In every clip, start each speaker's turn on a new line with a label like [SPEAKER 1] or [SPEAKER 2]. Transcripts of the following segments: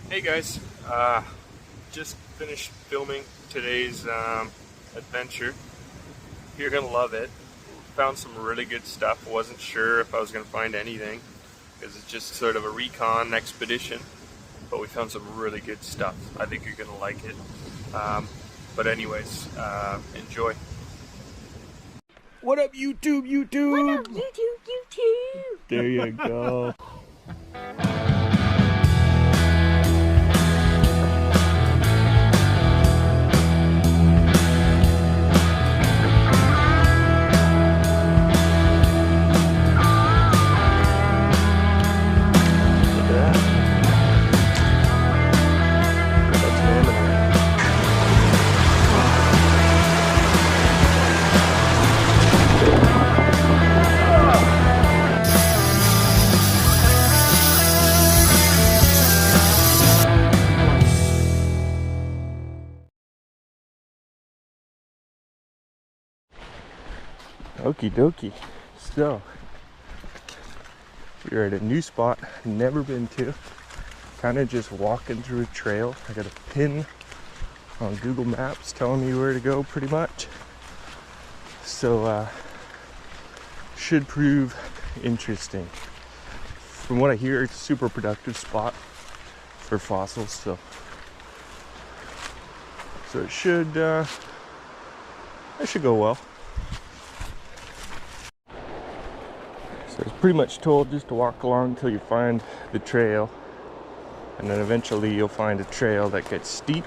[SPEAKER 1] Hey guys, just finished filming today's adventure. You're gonna love it. Found some really good stuff. Wasn't sure if I was gonna find anything because it's just sort of a recon expedition, but we found some really good stuff. I think you're gonna like it. But anyways, enjoy. What up, YouTube?
[SPEAKER 2] What up, YouTube?
[SPEAKER 1] There you go. Okie dokie. So, we're at a new spot, never been to. Kind of just walking through a trail. I got a pin on Google Maps telling me where to go pretty much. So, should prove interesting. From what I hear, it's a super productive spot for fossils, so it should go well. So it's pretty much told just to walk along until you find the trail, and then eventually you'll find a trail that gets steep.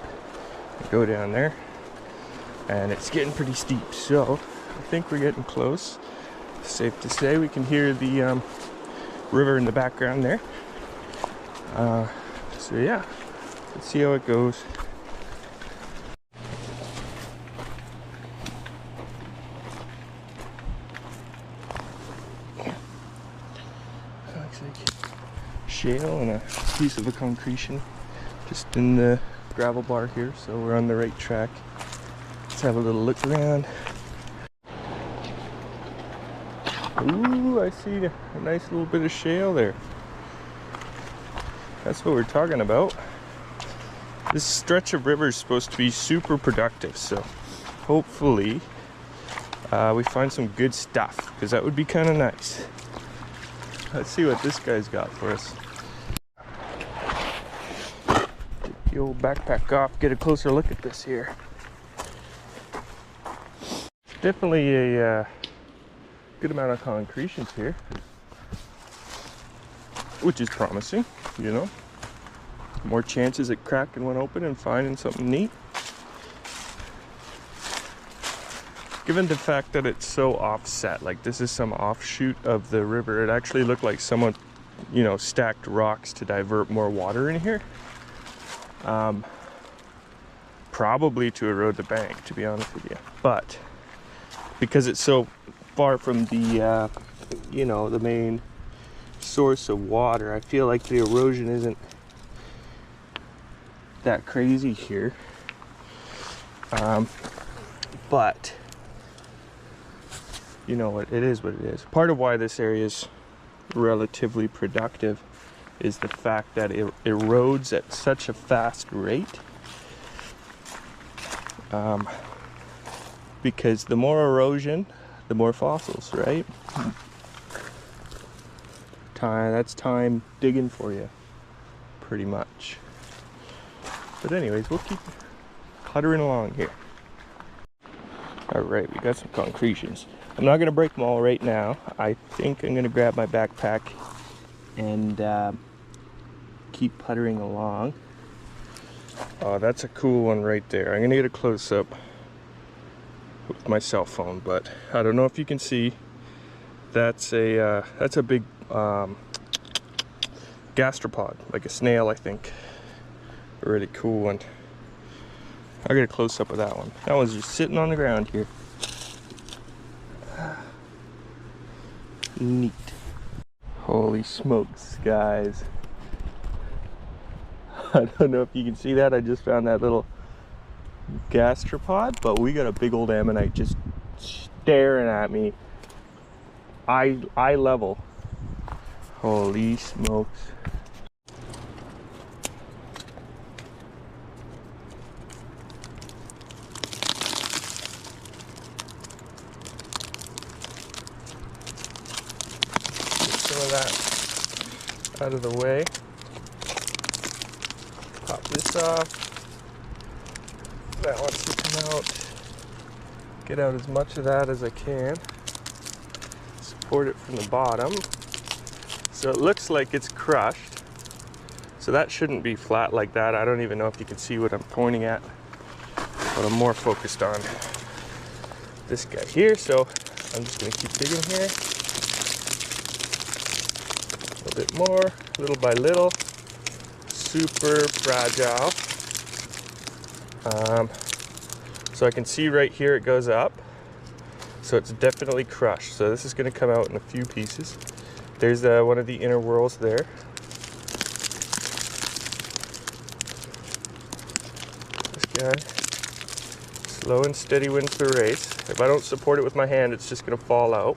[SPEAKER 1] You go down there, and it's getting pretty steep. So I think we're getting close. Safe to say we can hear the river in the background there. So yeah, let's see how it goes. Looks like shale and a piece of a concretion just in the gravel bar here, so we're on the right track. Let's have a little look around. Ooh, I see a nice little bit of shale there. That's what we're talking about. This stretch of river is supposed to be super productive, so hopefully we find some good stuff, because that would be kind of nice. Let's see what this guy's got for us. Get the old backpack off, get a closer look at this here. Definitely a good amount of concretions here, which is promising, you know. More chances at cracking one open and finding something neat. Given the fact that it's so offset, like this is some offshoot of the river, it actually looked like someone, you know, stacked rocks to divert more water in here. Probably to erode the bank, to be honest with you. But because it's so far from the, you know, the main source of water, I feel like the erosion isn't that crazy here. But you know what, it is what it is. Part of why this area is relatively productive is the fact that it erodes at such a fast rate. Because the more erosion, the more fossils, right? That's time digging for you, pretty much. But anyways, we'll keep cluttering along here. All right, we got some concretions. I'm not gonna break them all right now. I think I'm gonna grab my backpack and keep puttering along. Oh, that's a cool one right there. I'm gonna get a close-up with my cell phone, but I don't know if you can see. That's a big gastropod, like a snail, I think. A really cool one. I'll get a close-up of that one. That one's just sitting on the ground here. Neat. Holy smokes, guys. I don't know if you can see that. I just found that little gastropod, but we got a big old ammonite just staring at me. Eye level. Holy smokes. out of the way. Pop this off. That wants to come out. Get out as much of that as I can. Support it from the bottom. So it looks like it's crushed. So that shouldn't be flat like that. I don't even know if you can see what I'm pointing at, but I'm more focused on this guy here. So I'm just gonna keep digging here. A little bit more, little by little. Super fragile. So I can see right here it goes up. So it's definitely crushed. So this is gonna come out in a few pieces. There's one of the inner whorls there. This guy. Slow and steady wins the race. If I don't support it with my hand, it's just gonna fall out.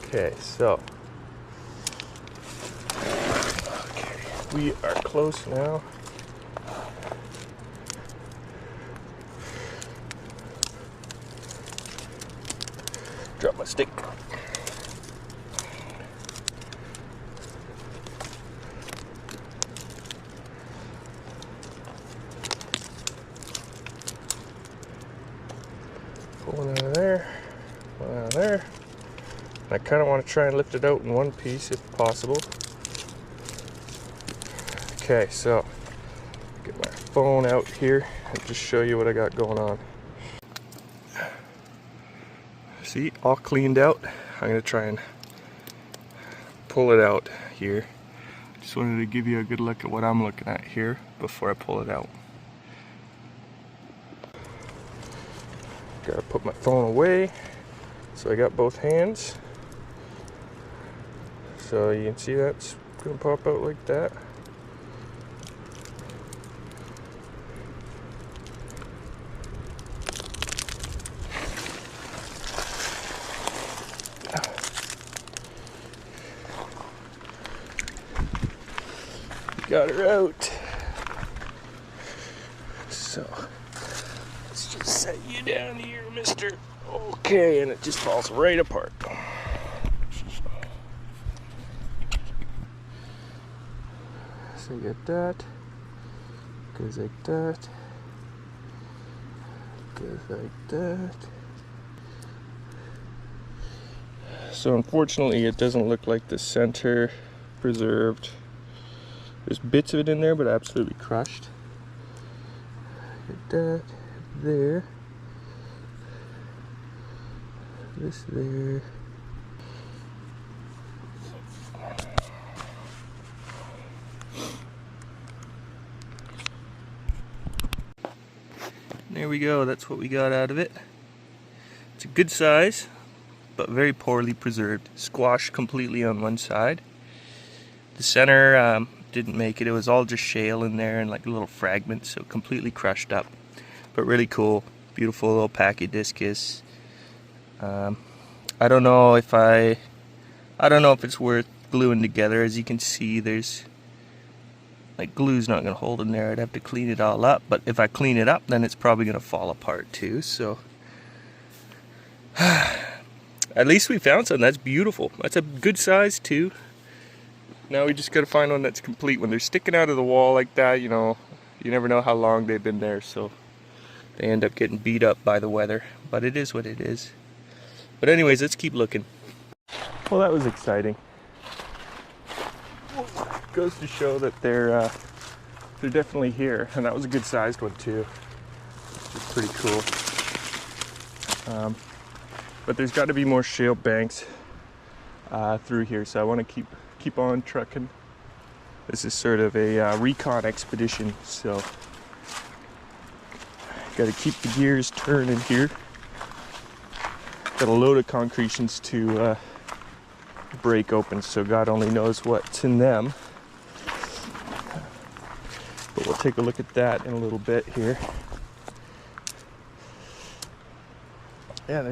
[SPEAKER 1] Okay, so we are close now. Drop my stick. Pull one out of there, one out of there. I kind of want to try and lift it out in one piece if possible. Okay, so get my phone out here and just show you what I got going on. See, all cleaned out. I'm gonna try and pull it out here. Just wanted to give you a good look at what I'm looking at here before I pull it out. Gotta put my phone away. So I got both hands. So you can see that's gonna pop out like that. Got her out. So let's just set you down here, mister. Okay, and it just falls right apart. So you get that. Goes like that. Goes like that. So unfortunately it doesn't look like the center preserved. There's bits of it in there, but absolutely crushed. Get that there. This there. There we go, that's what we got out of it. It's a good size, but very poorly preserved. Squashed completely on one side. The center didn't make it. It was all just shale in there and like little fragments, so completely crushed up. But really cool, beautiful little pachydischus. I don't know if it's worth gluing together. As you can see, there's like glue's not gonna hold in there. I'd have to clean it all up, but if I clean it up, then it's probably gonna fall apart too. So at least we found something. That's beautiful. That's a good size too. Now we just gotta find one that's complete. When they're sticking out of the wall like that, you know, you never know how long they've been there, so they end up getting beat up by the weather. But it is what it is. But anyways, let's keep looking. Well, that was exciting. Goes to show that they're definitely here, and that was a good sized one too. It's pretty cool. But there's got to be more shale banks through here, so I want to keep on trucking. This is sort of a recon expedition, so got to keep the gears turning here. Got a load of concretions to break open, so God only knows what's in them. But we'll take a look at that in a little bit here. Yeah,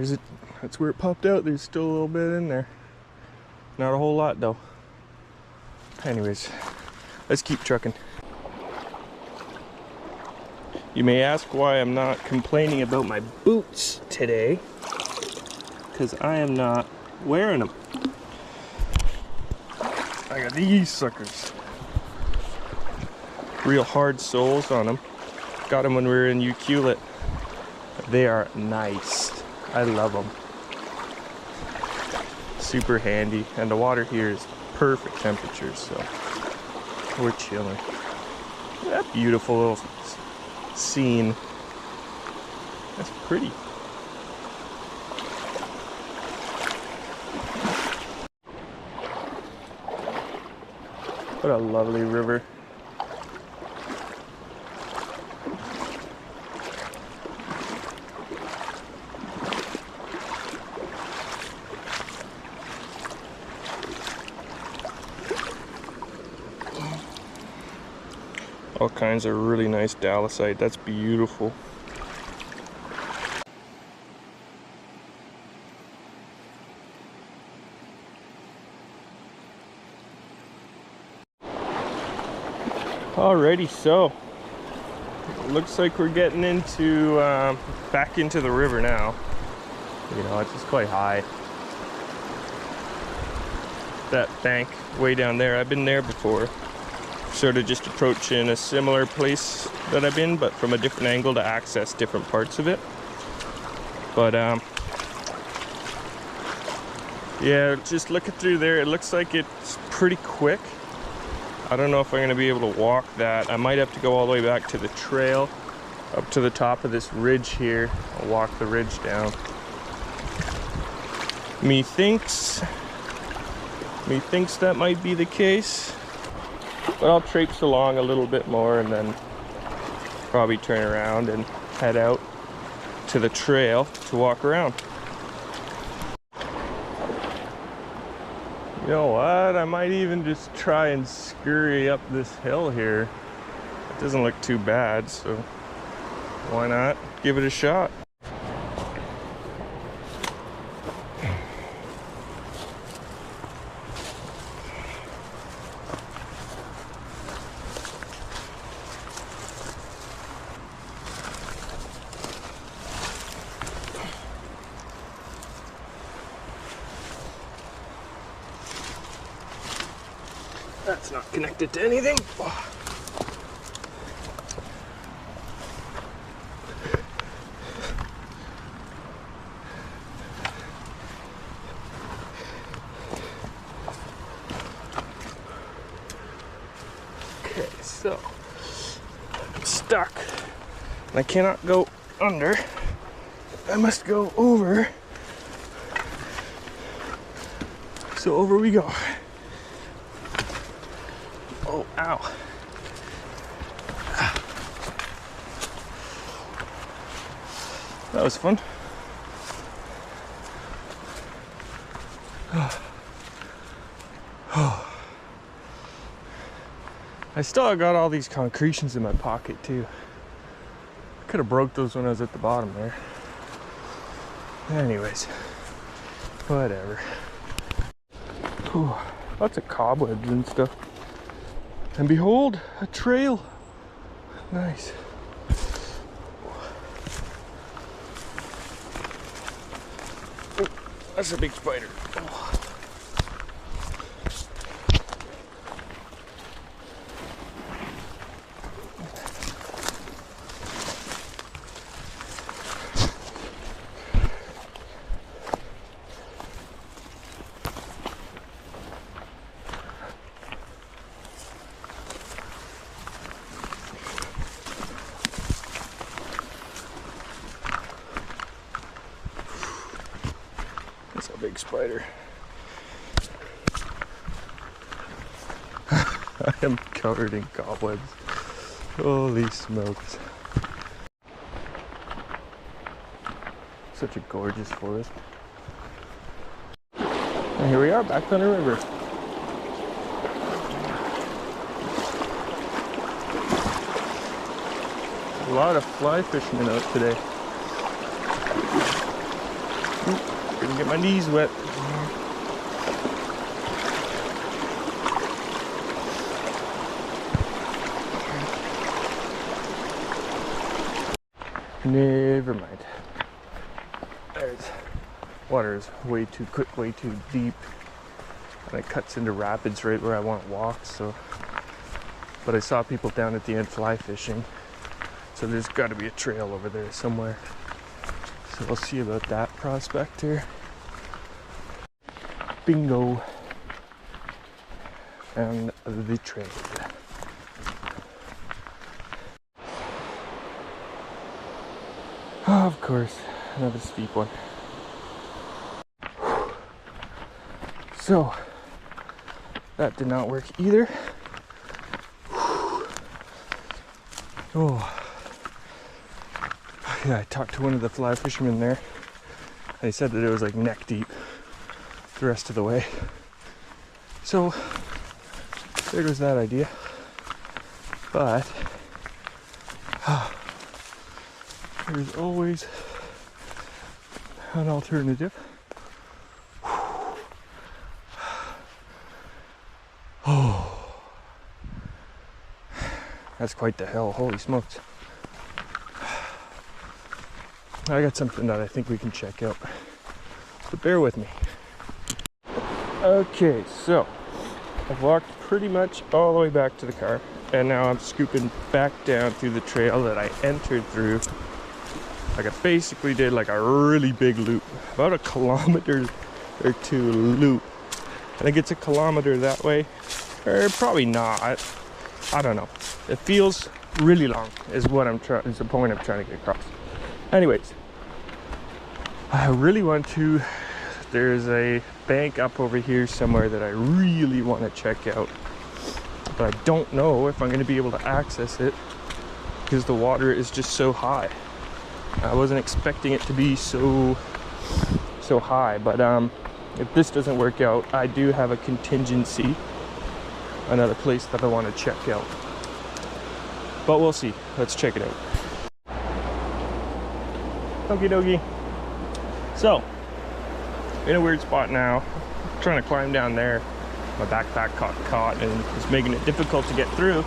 [SPEAKER 1] that's where it popped out. There's still a little bit in there. Not a whole lot though. Anyways, let's keep trucking. You may ask why I'm not complaining about my boots today, because I am not wearing them. I got these suckers. Real hard soles on them. Got them when we were in Ucluelet. They are nice. I love them. Super handy, and the water here is perfect temperature, so we're chilling. Look at that beautiful little scene. That's pretty. What a lovely river. All kinds of really nice dalasite. That's beautiful. Alrighty, so it looks like we're getting into back into the river now. You know, it's just quite high. That bank way down there, I've been there before. Sort of just approaching a similar place that I've been, but from a different angle to access different parts of it. But yeah, just looking through there, it looks like it's pretty quick. I don't know if I'm going to be able to walk that. I might have to go all the way back to the trail, up to the top of this ridge here. I'll walk the ridge down. Methinks that might be the case. But I'll traipse along a little bit more and then probably turn around and head out to the trail to walk around. You know what? I might even just try and scurry up this hill here. It doesn't look too bad, so why not give it a shot? That's not connected to anything. Oh. Okay, so I'm stuck. And I cannot go under. I must go over. So over we go. Oh, ow. That was fun. I still got all these concretions in my pocket too. I could have broke those when I was at the bottom there. Anyways, whatever. Whew, lots of cobwebs and stuff. And behold, a trail. Nice. Oh, that's a big spider. Oh. That's a big spider. I am covered in cobwebs. Holy smokes. Such a gorgeous forest. And here we are, back on the river. A lot of fly fishermen out today. Gonna get my knees wet. Never mind. There's water is way too quick, way too deep, and it cuts into rapids right where I want to walk. So, but I saw people down at the end fly fishing, so there's got to be a trail over there somewhere. So we'll see about that prospect here. Bingo! Found the trail. Oh, of course, another steep one. So, that did not work either. Oh, yeah, I talked to one of the fly fishermen there. They said that it was like neck deep the rest of the way. So, there goes that idea. But, there's always an alternative. Oh, that's quite the hill. Holy smokes. I got something that I think we can check out. So bear with me. Okay, so I've walked pretty much all the way back to the car, and now I'm scooping back down through the trail that I entered through. Like I basically did like a really big loop, about a kilometer or two loop. I think it's a kilometer that way, or probably not. I don't know. It feels really long is what I'm trying, is the point I'm trying to get across. Anyways, I really want to, there's a bank up over here somewhere that I really want to check out, but I don't know if I'm going to be able to access it because the water is just so high. I wasn't expecting it to be so high, but if this doesn't work out, I do have a contingency, another place that I want to check out. But we'll see. Let's check it out. Okie dokie. So, in a weird spot now. I'm trying to climb down there. My backpack got caught and it's making it difficult to get through.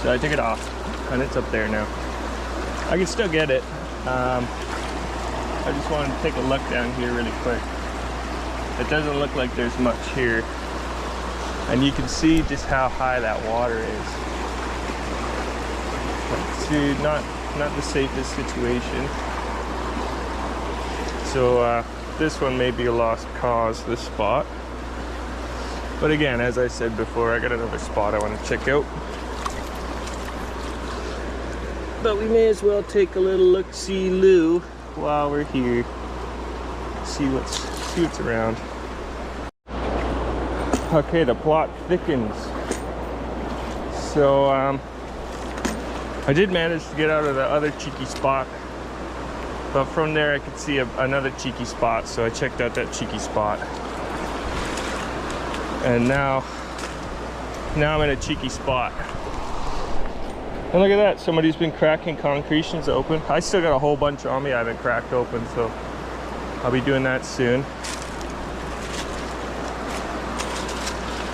[SPEAKER 1] So I took it off and it's up there now. I can still get it. I just wanted to take a look down here really quick. It doesn't look like there's much here. And you can see just how high that water is. It's not the safest situation. So this one may be a lost cause, this spot. But again, as I said before, I got another spot I want to check out. But we may as well take a little look-see-loo while we're here. See what's around. Okay, the plot thickens. So I did manage to get out of the other cheeky spot, but from there I could see another cheeky spot, so I checked out that cheeky spot. And now I'm in a cheeky spot. And look at that, somebody's been cracking concretions open. I still got a whole bunch on me I haven't cracked open, so I'll be doing that soon.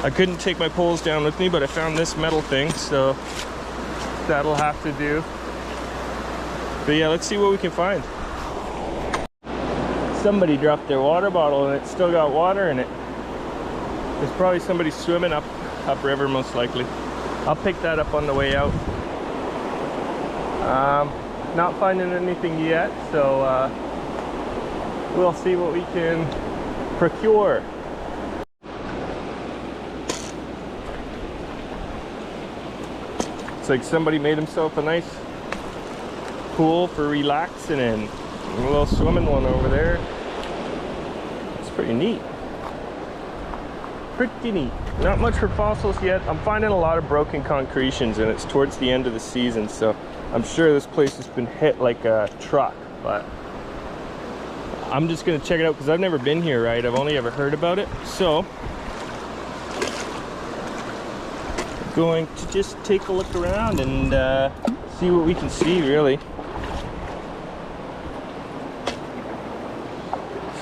[SPEAKER 1] I couldn't take my poles down with me, but I found this metal thing, so that'll have to do. But yeah, let's see what we can find. Somebody dropped their water bottle and it's still got water in it. There's probably somebody swimming upriver, most likely. I'll pick that up on the way out. Not finding anything yet, so we'll see what we can procure. It's like somebody made himself a nice pool for relaxing in. A little swimming one over there. It's pretty neat. Pretty neat. Not much for fossils yet. I'm finding a lot of broken concretions and it's towards the end of the season, so I'm sure this place has been hit like a truck, but I'm just gonna check it out because I've never been here, right? I've only ever heard about it. So I'm going to just take a look around and see what we can see, really.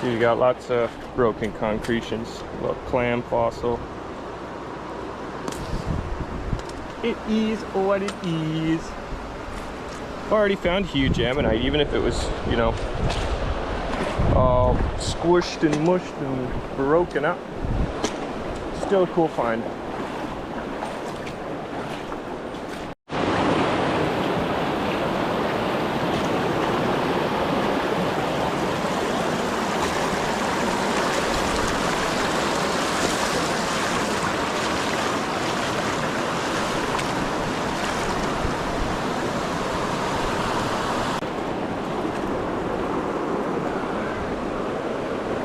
[SPEAKER 1] See, we got lots of broken concretions. A little clam fossil. It is what it is. already found huge ammonite, even if it was, you know, all squished and mushed and broken up. Still a cool find.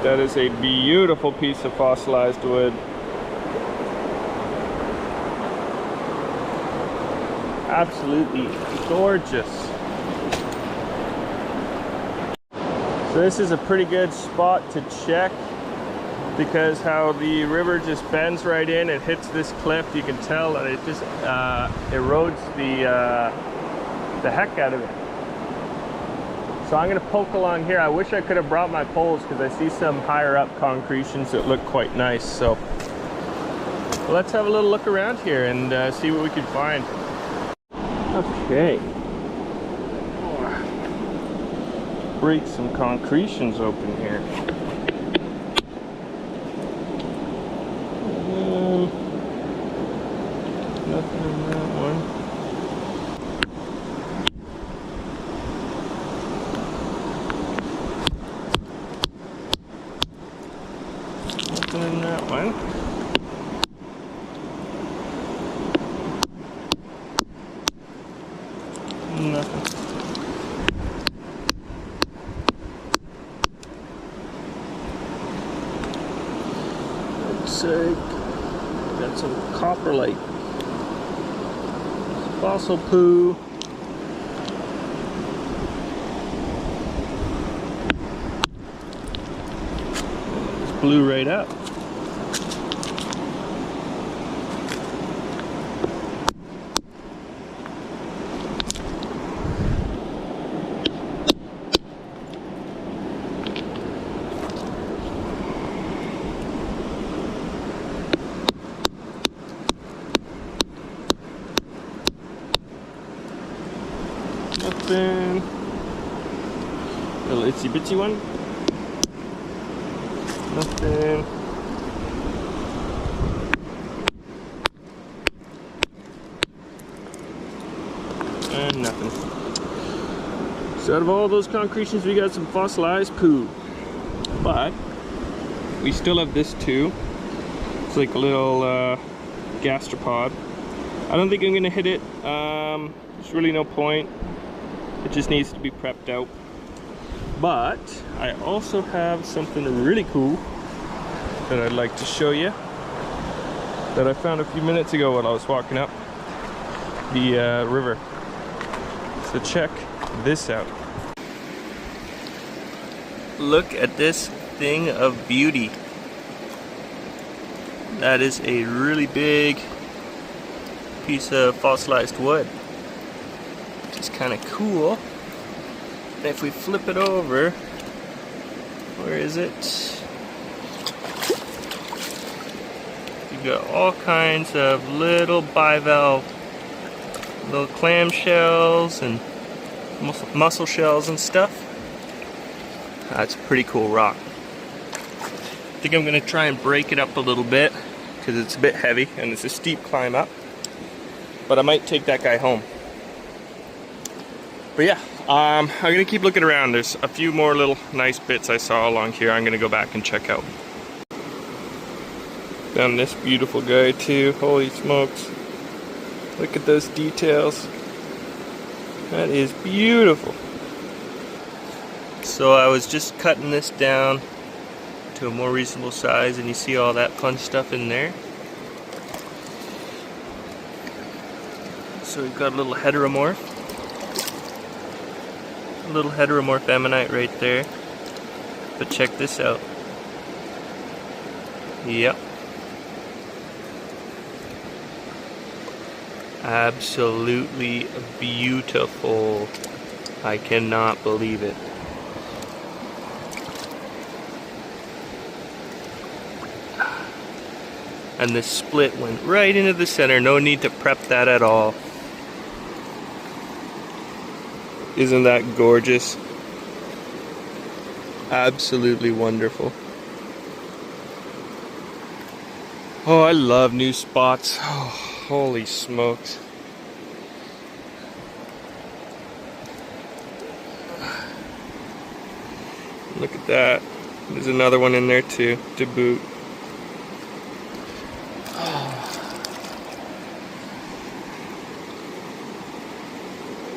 [SPEAKER 1] That is a beautiful piece of fossilized wood. Absolutely gorgeous. So this is a pretty good spot to check because how the river just bends right in and hits this cliff. You can tell that it just erodes the heck out of it. So I'm going to poke along here. I wish I could have brought my poles because I see some higher up concretions that look quite nice. So let's have a little look around here and see what we can find. Okay. Break some concretions open here. Nothing in that one. In that one. Nothing. Looks like got some copper-like fossil poo. It's blew right up. Nothing. Little itsy bitsy one. Nothing. And nothing. So out of all those concretions, we got some fossilized poo. But we still have this too. It's like a little gastropod. I don't think I'm gonna hit it. There's really no point. It just needs to be prepped out. But I also have something really cool that I'd like to show you that I found a few minutes ago while I was walking up the river. So check this out. Look at this thing of beauty. That is a really big piece of fossilized wood. It's kind of cool. And if we flip it over, where is it? You've got all kinds of little bivalve, little clam shells and mussel shells and stuff. That's a pretty cool rock. I think I'm going to try and break it up a little bit because it's a bit heavy and it's a steep climb up. But I might take that guy home. But yeah, I'm gonna keep looking around. There's a few more little nice bits I saw along here I'm gonna go back and check out. Found this beautiful guy too. Holy smokes. Look at those details. That is beautiful. So I was just cutting this down to a more reasonable size and you see all that fun stuff in there. So we've got a little heteromorph. A little heteromorph ammonite right there. But check this out. Yep. Absolutely beautiful. I cannot believe it. And the split went right into the center. No need to prep that at all. Isn't that gorgeous? Absolutely wonderful. Oh, I love new spots. Oh, holy smokes. Look at that. There's another one in there too, to boot.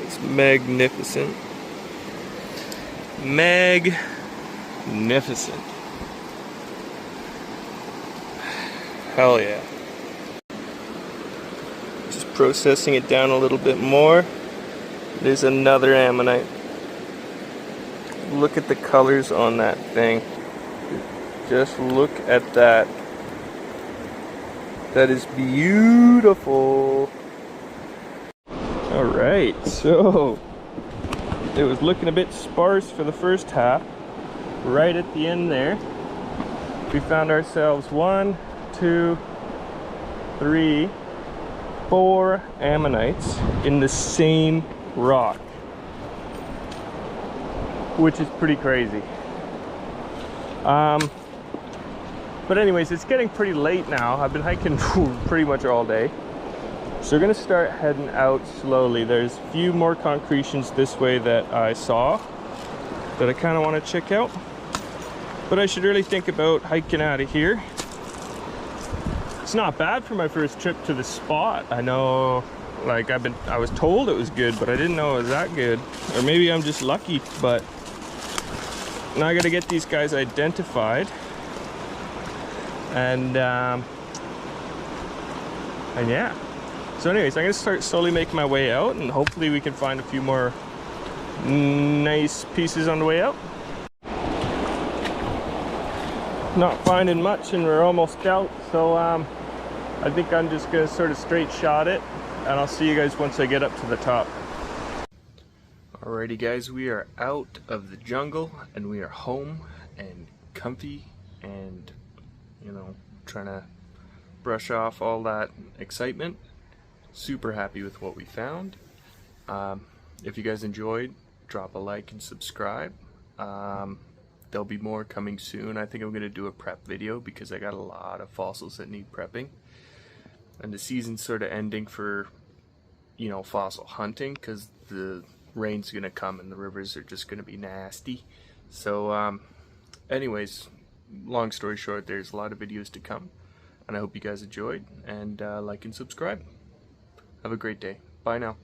[SPEAKER 1] It's magnificent. Magnificent. Hell yeah. Just processing it down a little bit more. There's another ammonite. Look at the colors on that thing. Just look at that. That is beautiful. Alright, so it was looking a bit sparse for the first half. Right at the end there, we found ourselves 1, 2, 3, 4 ammonites in the same rock, which is pretty crazy. But anyways, it's getting pretty late now. I've been hiking pretty much all day, so we're gonna start heading out slowly. There's a few more concretions this way that I saw that I kind of want to check out, but I should really think about hiking out of here. It's not bad for my first trip to the spot. I know, like I was told it was good, but I didn't know it was that good. Or maybe I'm just lucky, but now I gotta get these guys identified. And yeah. So anyways, I'm gonna start slowly making my way out, and hopefully we can find a few more nice pieces on the way out. Not finding much, and we're almost out, so I think I'm just gonna sort of straight shot it, and I'll see you guys once I get up to the top. Alrighty guys, we are out of the jungle and we are home and comfy and, you know, trying to brush off all that excitement. Super happy with what we found. If you guys enjoyed, drop a like and subscribe. There'll be more coming soon. I think I'm going to do a prep video because I got a lot of fossils that need prepping. And the season's sort of ending for, you know, fossil hunting because the rain's going to come and the rivers are just going to be nasty. So anyways, long story short, there's a lot of videos to come. And I hope you guys enjoyed, and like and subscribe. Have a great day. Bye now.